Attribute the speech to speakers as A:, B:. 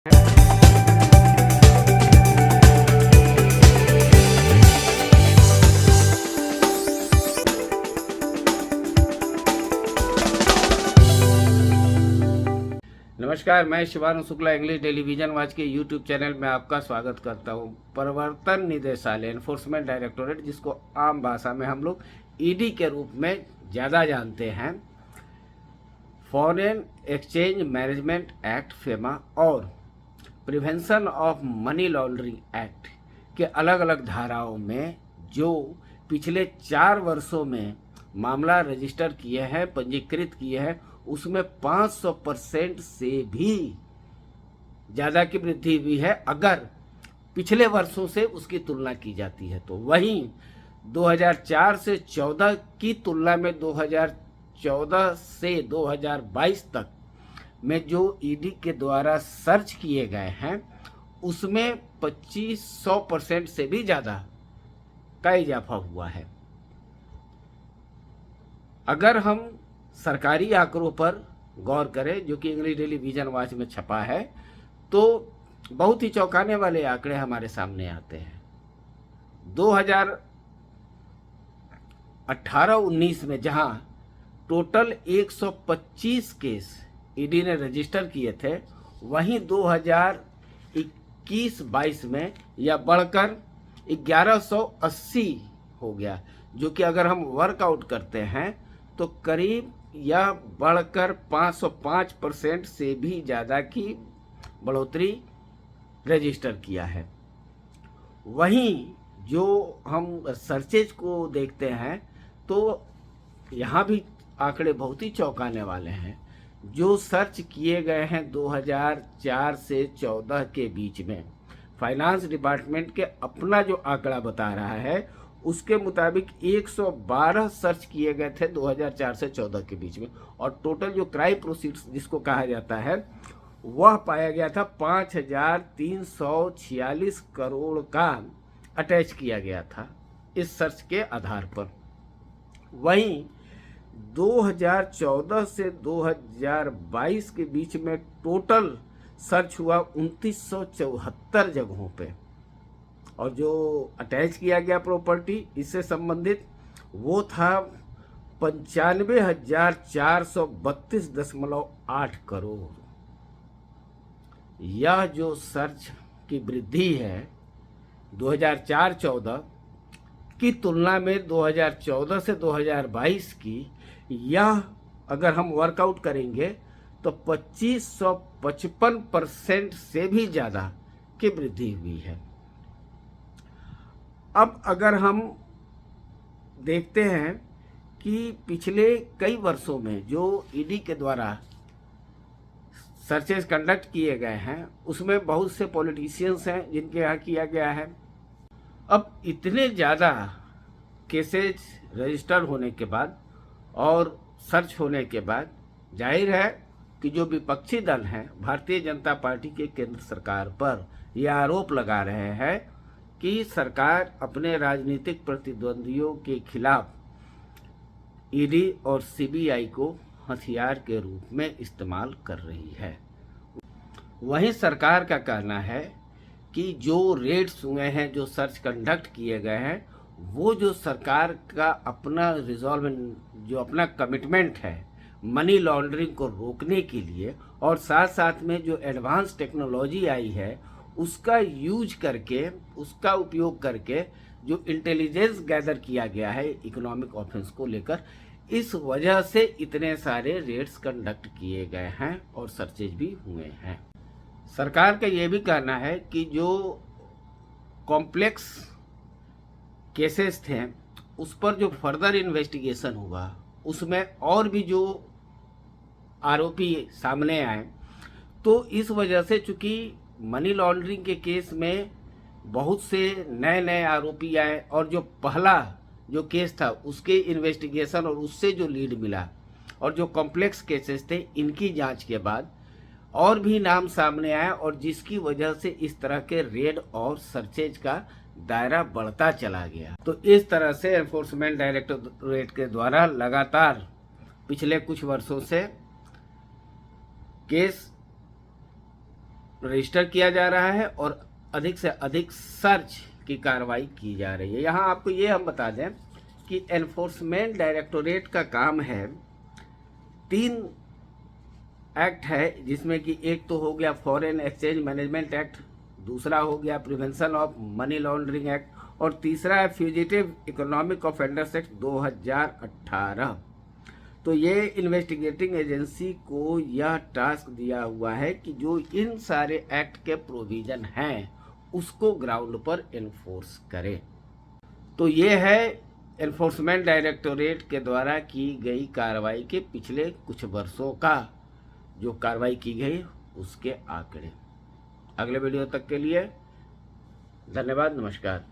A: नमस्कार, मैं Shivanand Shukla English television watch के यूट्यूब चैनल में आपका स्वागत करता हूं। प्रवर्तन निदेशालय एनफोर्समेंट डायरेक्टोरेट, जिसको आम भाषा में हम लोग ईडी के रूप में ज़्यादा जानते हैं, foreign exchange management act FEMA और prevention of money laundering act के अलग अलग धाराओं में जो पिछले 4 वर्षों में मामला रजिस्टर किए हैं, पंजीकृत किए हैं, उसमें 500% से भी ज़्यादा की वृद्धि हुई है अगर पिछले वर्षों से उसकी तुलना की जाती है। तो वहीं 2004 से 14 की तुलना में 2014 से 2022 तक में जो ईडी के द्वारा सर्च किए गए हैं उसमें 2500% से भी ज़्यादा का इजाफा हुआ है। अगर हम सरकारी आंकड़ों पर गौर करें, जो कि इंग्लिश टेलीविजन वाच में छपा है, तो बहुत ही चौंकाने वाले आंकड़े हमारे सामने आते हैं। 2018-19 में जहां टोटल 125 केस ईडी ने रजिस्टर किए थे, वहीं 2021-22 में यह बढ़कर 1180 हो गया, जो कि अगर हम वर्कआउट करते हैं तो करीब यह बढ़कर 505% से भी ज़्यादा की बढ़ोतरी रजिस्टर किया है। वहीं जो हम सर्चेज को देखते हैं तो यहाँ भी आंकड़े बहुत ही चौंकाने वाले हैं। जो सर्च किए गए हैं 2004 से 14 के बीच में, फाइनेंस डिपार्टमेंट के अपना जो आंकड़ा बता रहा है उसके मुताबिक 112 सर्च किए गए थे 2004 से 14 के बीच में, और टोटल जो क्राइम प्रोसीड्स जिसको कहा जाता है वह पाया गया था 5346 करोड़ का अटैच किया गया था इस सर्च के आधार पर। वहीं 2014 से 2022 के बीच में टोटल सर्च हुआ 2974 जगहों पे, और जो अटैच किया गया प्रॉपर्टी इससे संबंधित वो था 95,432.8 करोड़। यह जो सर्च की वृद्धि है 2004-14 की तुलना में 2014 से 2022 की, यह अगर हम वर्कआउट करेंगे तो 2555% से भी ज़्यादा की वृद्धि हुई है। अब अगर हम देखते हैं कि पिछले कई वर्षों में जो ईडी के द्वारा सर्चेज कंडक्ट किए गए हैं उसमें बहुत से पॉलिटिशियंस हैं जिनके यहाँ किया गया है। अब इतने ज़्यादा केसेज रजिस्टर होने के बाद और सर्च होने के बाद जाहिर है कि जो विपक्षी दल हैं भारतीय जनता पार्टी के केंद्र सरकार पर यह आरोप लगा रहे हैं कि सरकार अपने राजनीतिक प्रतिद्वंदियों के खिलाफ ईडी और सीबीआई को हथियार के रूप में इस्तेमाल कर रही है। वहीं सरकार का कहना है कि जो रेड्स हुए हैं, जो सर्च कंडक्ट किए गए हैं, वो जो सरकार का अपना जो अपना कमिटमेंट है मनी लॉन्ड्रिंग को रोकने के लिए, और साथ साथ में जो एडवांस टेक्नोलॉजी आई है उसका यूज करके, उसका उपयोग करके जो इंटेलिजेंस गैदर किया गया है इकोनॉमिक ऑफेंस को लेकर, इस वजह से इतने सारे रेड्स कंडक्ट किए गए हैं और सर्चेज भी हुए हैं। सरकार का ये भी कहना है कि जो कॉम्प्लेक्स केसेस थे उस पर जो फर्दर इन्वेस्टिगेशन हुआ उसमें और भी जो आरोपी सामने आए, तो इस वजह से चूंकि मनी लॉन्ड्रिंग के केस में बहुत से नए नए आरोपी आए और जो पहला जो केस था उसके इन्वेस्टिगेशन और उससे जो लीड मिला और जो कॉम्प्लेक्स केसेस थे इनकी जांच के बाद और भी नाम सामने आए, और जिसकी वजह से इस तरह के रेड और सर्चेज का दायरा बढ़ता चला गया। तो इस तरह से एनफोर्समेंट डायरेक्टोरेट के द्वारा लगातार पिछले कुछ वर्षों से केस रजिस्टर किया जा रहा है और अधिक से अधिक सर्च की कार्रवाई की जा रही है। यहाँ आपको ये हम बता दें कि एनफोर्समेंट डायरेक्टोरेट का काम है, 3 एक्ट है, जिसमें कि एक तो हो गया फॉरेन एक्सचेंज मैनेजमेंट एक्ट, दूसरा हो गया prevention of money laundering act और तीसरा है फ्यूजिटिव इकोनॉमिक ऑफेंडर्स एक्ट 2018। तो ये इन्वेस्टिगेटिंग एजेंसी को यह टास्क दिया हुआ है कि जो इन सारे एक्ट के प्रोविजन हैं उसको ग्राउंड पर एनफोर्स करे। तो ये है एनफोर्समेंट डायरेक्टोरेट के द्वारा की गई कार्रवाई के पिछले कुछ वर्षों का जो कार्रवाई की गई उसके आंकड़े। अगले वीडियो तक के लिए धन्यवाद, नमस्कार।